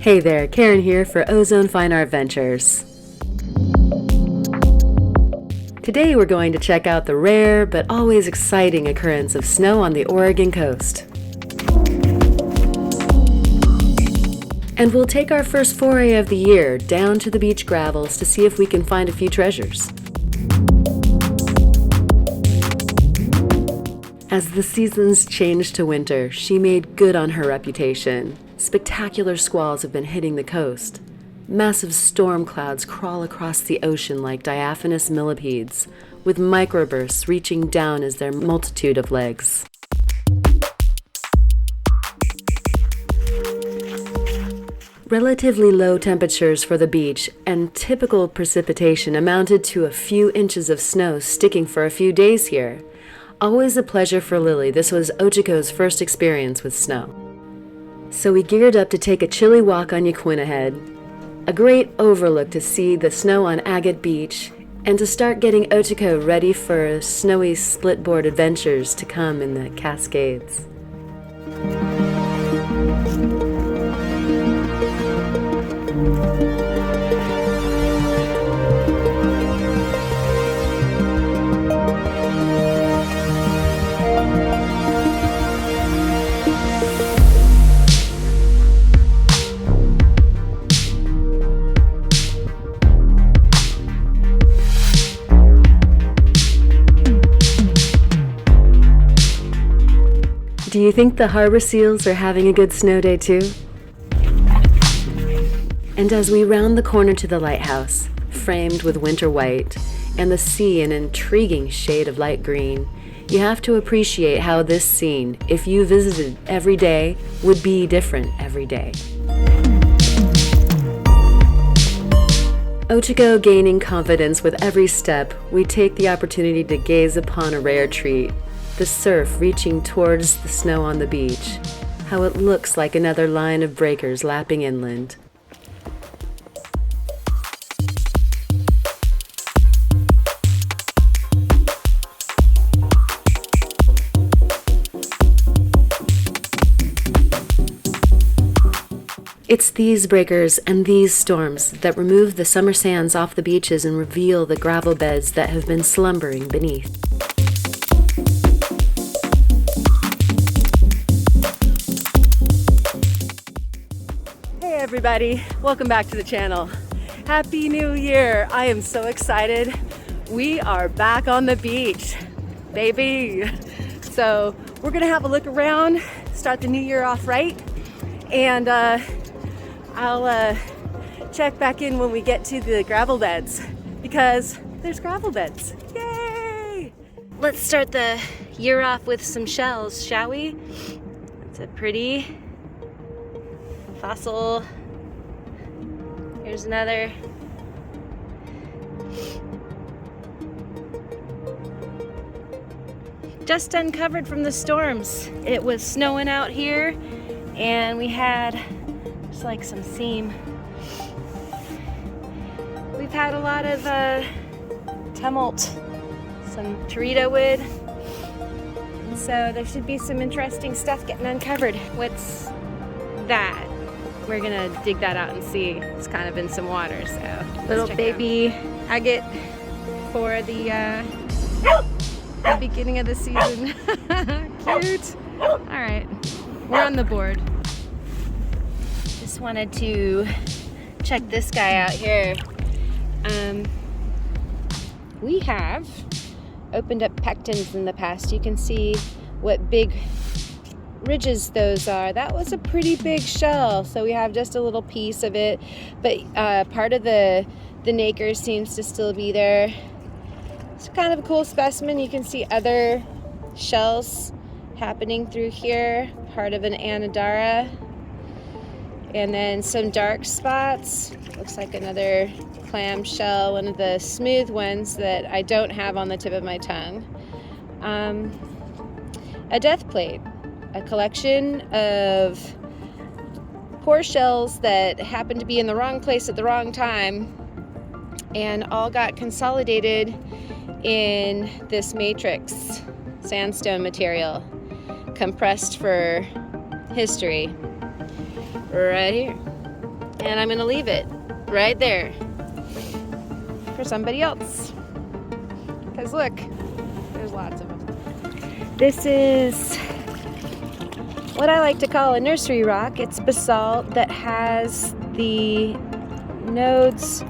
Hey there, Karen here for Ozone Fine Art Ventures. Today we're going to check out the rare but always exciting occurrence of snow on the Oregon coast. And we'll take our first foray of the year down to the beach gravels to see if we can find a few treasures. As the seasons changed to winter, she made good on her reputation. Spectacular squalls have been hitting the coast. Massive storm clouds crawl across the ocean like diaphanous millipedes, with microbursts reaching down as their multitude of legs. Relatively low temperatures for the beach and typical precipitation amounted to a few inches of snow sticking for a few days here. Always a pleasure for Lily, this was Ochiko's first experience with snow. So we geared up to take a chilly walk on Yaquina Head, a great overlook to see the snow on Agate Beach, and to start getting Ochiko ready for snowy splitboard adventures to come in the Cascades. Do you think the harbor seals are having a good snow day too? And as we round the corner to the lighthouse, framed with winter white, and the sea an intriguing shade of light green, you have to appreciate how this scene, if you visited every day, would be different every day. Ochiko gaining confidence with every step, we take the opportunity to gaze upon a rare treat. The surf reaching towards the snow on the beach, how it looks like another line of breakers lapping inland. It's these breakers and these storms that remove the summer sands off the beaches and reveal the gravel beds that have been slumbering beneath. Hey everybody, welcome back to the channel. Happy New Year! I am so excited. We are back on the beach, baby. So we're gonna have a look around, start the new year off right, and I'll check back in when we get to the gravel beds, because there's gravel beds. Yay! Let's start the year off with some shells, shall we? It's a pretty fossil. Here's another. Just uncovered from the storms. It was snowing out here and we had just like some seam. We've had a lot of tumult, some teredo wood, and so there should be some interesting stuff getting uncovered. What's that? We're gonna dig that out and see. It's kind of in some water, so little baby agate for the beginning of the season. Cute. All right, we're on the board. Just wanted to check this guy out here. We have opened up pectins in the past. You can see what big ridges those are. That was a pretty big shell, so we have just a little piece of it, but part of the nacre seems to still be there. It's kind of a cool specimen. You can see other shells happening through here, part of an anodara, and then some dark spots. Looks like another clam shell, one of the smooth ones that I don't have on the tip of my tongue. A death plate. A collection of poor shells that happened to be in the wrong place at the wrong time and all got consolidated in this matrix sandstone material, compressed for history right here. And I'm gonna leave it right there for somebody else. Because look, there's lots of them. This is what I like to call a nursery rock. It's basalt that has the nodes,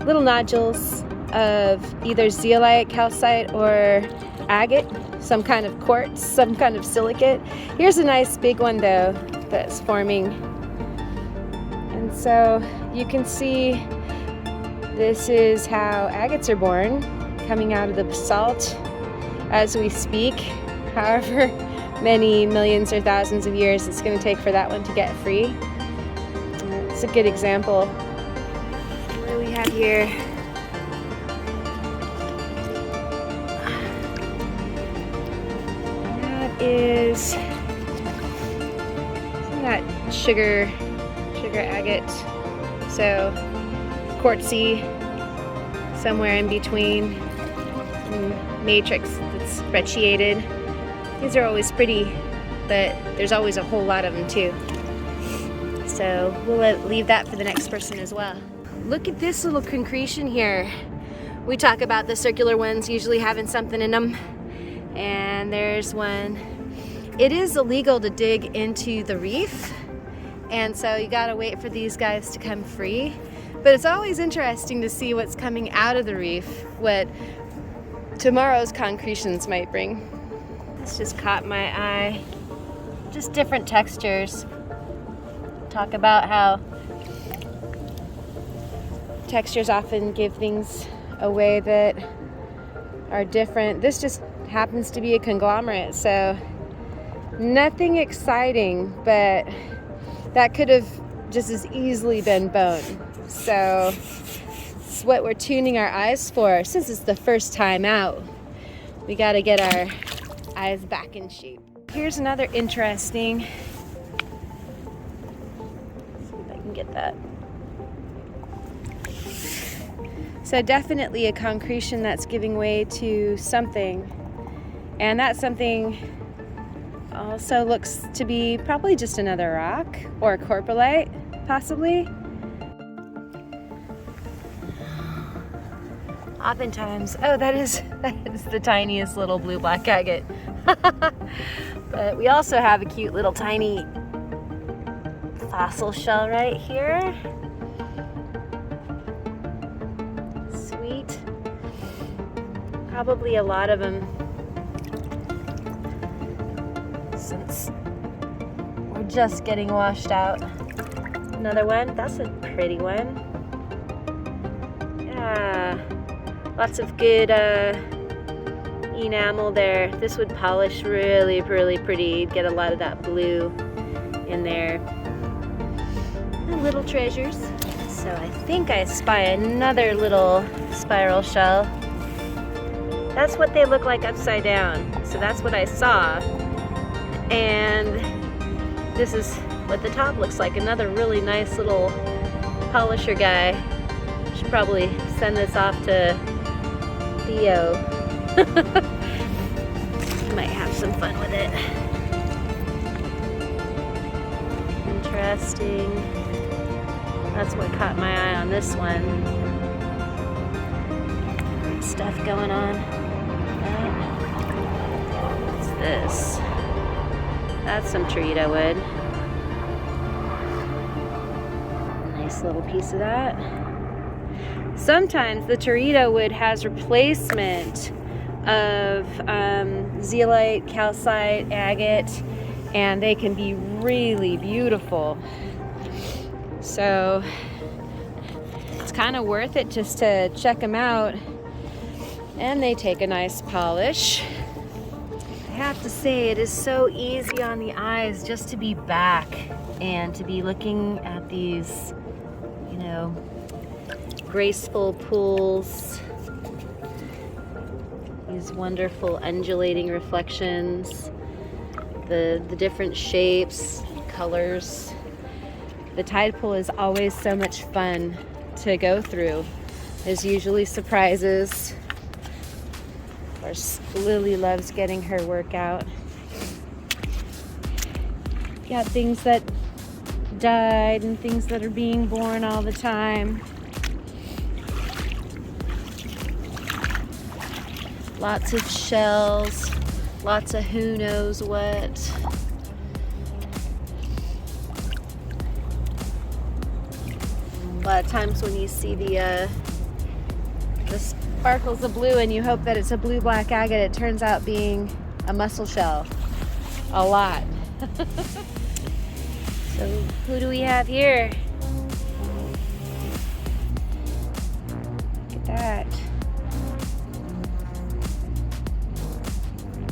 little nodules of either zeolite, calcite, or agate, some kind of quartz, some kind of silicate. Here's a nice big one though that's forming. And so you can see this is how agates are born, coming out of the basalt as we speak. However many millions or thousands of years it's going to take for that one to get free. It's a good example. What do we have here? That is that sugar agate. So quartzy, somewhere in between, matrix that's brecciated. These are always pretty, but there's always a whole lot of them too. So we'll leave that for the next person as well. Look at this little concretion here. We talk about the circular ones usually having something in them, and there's one. It is illegal to dig into the reef, and so you gotta wait for these guys to come free. But it's always interesting to see what's coming out of the reef, what tomorrow's concretions might bring. This just caught my eye. Just different textures. Talk about how textures often give things away that are different. This just happens to be a conglomerate, so nothing exciting, but that could have just as easily been bone. So it's what we're tuning our eyes for. Since it's the first time out, we got to get our eyes back in shape. Here's another interesting, let's see if I can get that. So definitely a concretion that's giving way to something, and that something also looks to be probably just another rock or a corporalite, possibly. Oftentimes, oh, that is the tiniest little blue black agate. But we also have a cute little tiny fossil shell right here. Sweet. Probably a lot of them, since we're just getting washed out. Another one, that's a pretty one. Yeah. Lots of good enamel there. This would polish really, really pretty. Get a lot of that blue in there. And little treasures. So I think I spy another little spiral shell. That's what they look like upside down. So that's what I saw. And this is what the top looks like. Another really nice little polisher guy. Should probably send this off to Theo. Might have some fun with it. Interesting. That's what caught my eye on this one. Great stuff going on. What's this? That's some Teredo wood. Nice little piece of that. Sometimes the Teredo wood has replacement of zeolite, calcite, agate, and they can be really beautiful. So it's kind of worth it just to check them out, and they take a nice polish. I have to say, it is so easy on the eyes just to be back and to be looking at these, you know, graceful pools, these wonderful undulating reflections, the different shapes, colors. The tide pool is always so much fun to go through. There's usually surprises. Of course, Lily loves getting her workout. Got things that died and things that are being born all the time. Lots of shells, lots of who knows what. A lot of times when you see the sparkles of blue and you hope that it's a blue-black agate, it turns out being a mussel shell. A lot. So who do we have here? Look at that.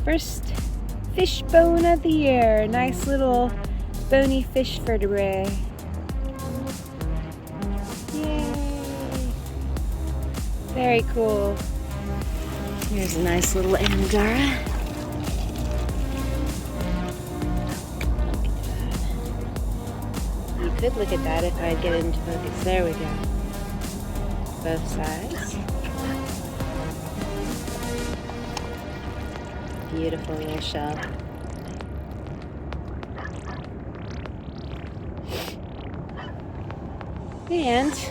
First fish bone of the year. Nice little bony fish vertebrae. Yay! Very cool. Here's a nice little Anodara. You could look at that if I get into focus. There we go. Both sides. Beautiful little shell. And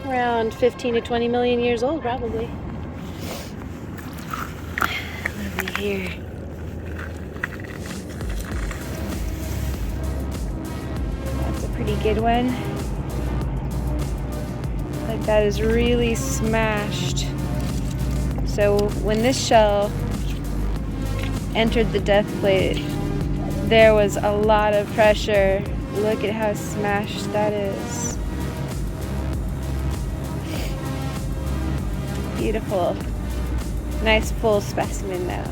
around 15 to 20 million years old, probably. What have we here? That's a pretty good one. Like that is really smashed. So when this shell entered the death plate, there was a lot of pressure. Look at how smashed that is. Beautiful. Nice full specimen though.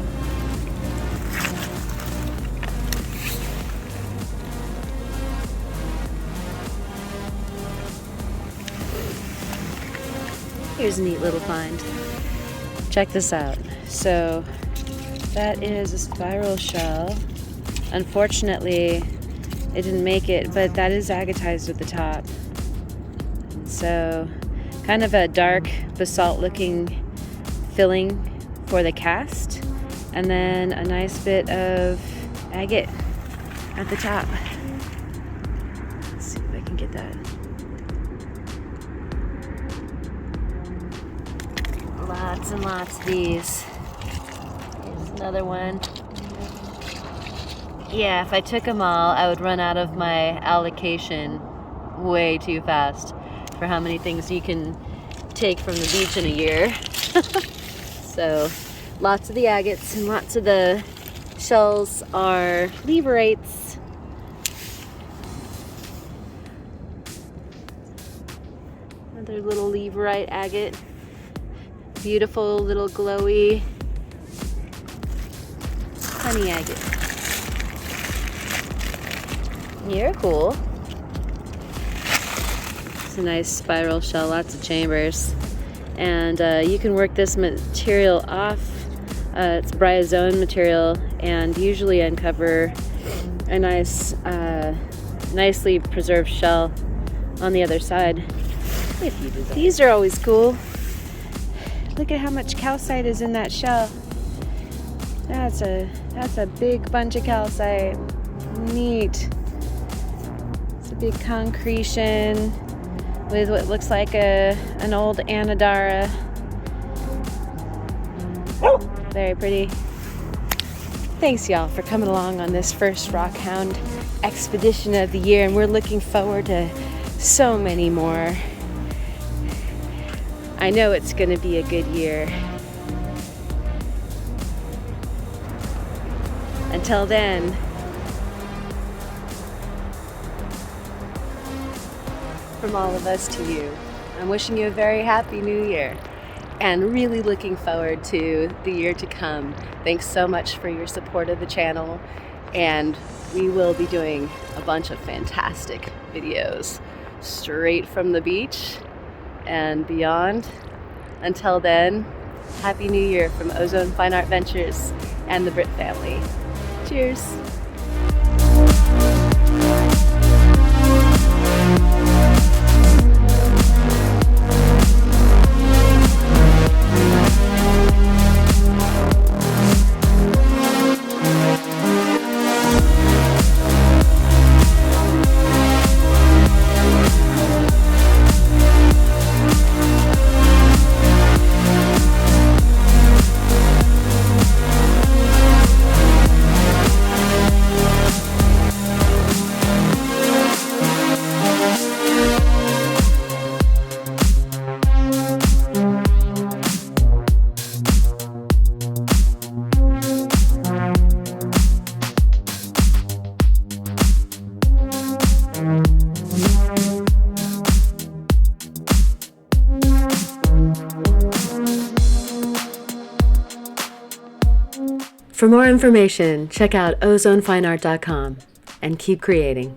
Here's a neat little find. Check this out. So that is a spiral shell. Unfortunately, it didn't make it, but that is agatized at the top. So kind of a dark basalt looking filling for the cast, and then a nice bit of agate at the top. Let's see if I can get that. Lots and lots of these. Here's another one. Yeah, if I took them all, I would run out of my allocation way too fast for how many things you can take from the beach in a year. So lots of the agates and lots of the shells are leverates. Another little leverite agate. Beautiful little glowy honey agate. You're cool. It's a nice spiral shell, lots of chambers. And you can work this material off. It's bryozoan material, and usually uncover a nice, nicely preserved shell on the other side. If you do that. These are always cool. Look at how much calcite is in that shell. That's a big bunch of calcite. Neat. It's a big concretion with what looks like an old Anodara. Very pretty. Thanks y'all for coming along on this first Rockhound expedition of the year, and we're looking forward to so many more. I know it's going to be a good year. Until then, from all of us to you, I'm wishing you a very happy new year and really looking forward to the year to come. Thanks so much for your support of the channel, and we will be doing a bunch of fantastic videos straight from the beach and beyond. Until then, Happy New Year from Ozone Fine Art Ventures and the Britt family. Cheers. For more information, check out ozonefineart.com and keep creating.